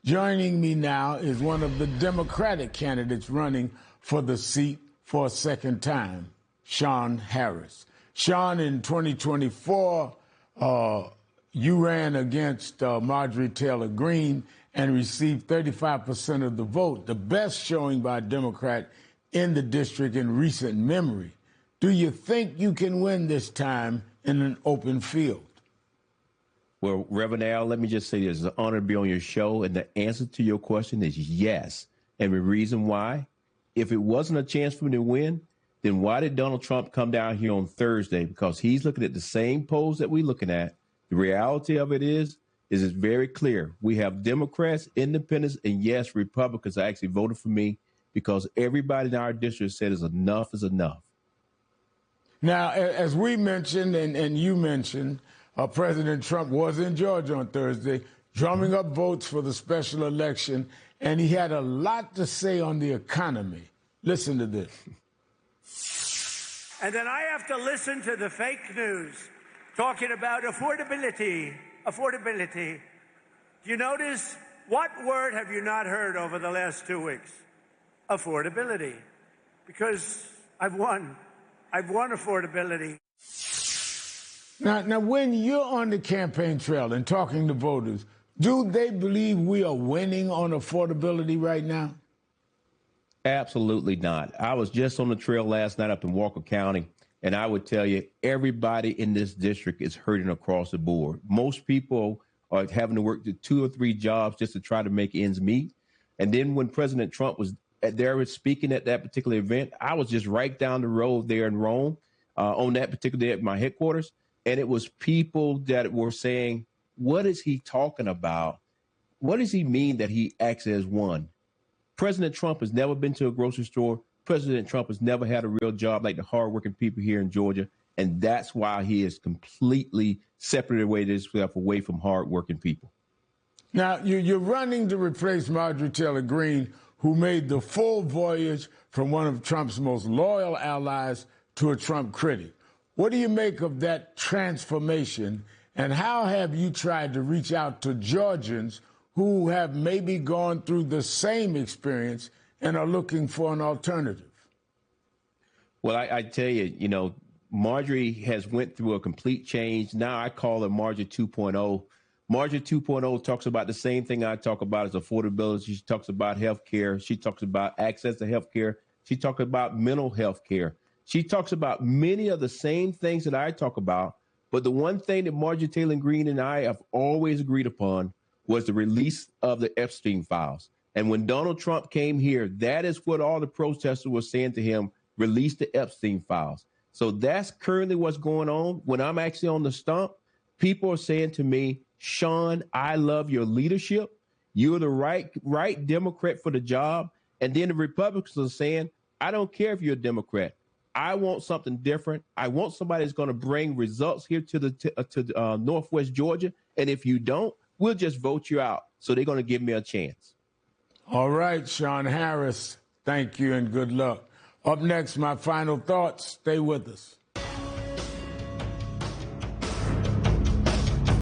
Joining me now is one of the Democratic candidates running for the seat for a second time, Shawn Harris. Shawn, in 2024, you ran against Marjorie Taylor Greene and received 35% of the vote, the best showing by a Democrat in the district in recent memory. Do you think you can win this time in an open field? Well, Reverend Al, let me just say this. It's an honor to be on your show, and the answer to your question is yes. And the reason why, if it wasn't a chance for me to win, then why did Donald Trump come down here on Thursday? Because he's looking at the same polls that we're looking at. The reality of it is it's very clear. We have Democrats, independents, and yes, Republicans actually voted for me because everybody in our district said is enough is enough. Now, as we mentioned and you mentioned, President Trump was in Georgia on Thursday, drumming up votes for the special election, and he had a lot to say on the economy. Listen to this. And then I have to listen to the fake news talking about affordability. Affordability. Do you notice what word have you not heard over the last 2 weeks? Affordability. Because I've won. I've won affordability. Now, when you're on the campaign trail and talking to voters, do they believe we are winning on affordability right now? Absolutely not. I was just on the trail last night up in Walker County, and I would tell you everybody in this district is hurting across the board. Most people are having to work 2 or 3 jobs just to try to make ends meet. And then when President Trump was there speaking at that particular event, I was just right down the road there in Rome on that particular day at my headquarters. And it was people that were saying, what is he talking about? What does he mean that he acts as one? President Trump has never been to a grocery store. President Trump has never had a real job like the hardworking people here in Georgia. And that's why he is completely separated himself away from hardworking people. Now, you're running to replace Marjorie Taylor Greene, who made the full voyage from one of Trump's most loyal allies to a Trump critic. What do you make of that transformation, and how have you tried to reach out to Georgians who have maybe gone through the same experience and are looking for an alternative? Well, I tell you, Marjorie has went through a complete change. Now I call her Marjorie 2.0. Marjorie 2.0 talks about the same thing I talk about as affordability. She talks about health care. She talks about access to health care. She talks about mental health care. She talks about many of the same things that I talk about. But the one thing that Marjorie Taylor Greene and I have always agreed upon was the release of the Epstein files. And when Donald Trump came here, that is what all the protesters were saying to him, release the Epstein files. So that's currently what's going on. When I'm actually on the stump, people are saying to me, Shawn, I love your leadership. You're the right Democrat for the job. And then the Republicans are saying, I don't care if you're a Democrat. I want something different. I want somebody that's going to bring results here to Northwest Georgia. And if you don't, we'll just vote you out. So they're going to give me a chance. All right, Shawn Harris, thank you and good luck. Up next, my final thoughts. Stay with us.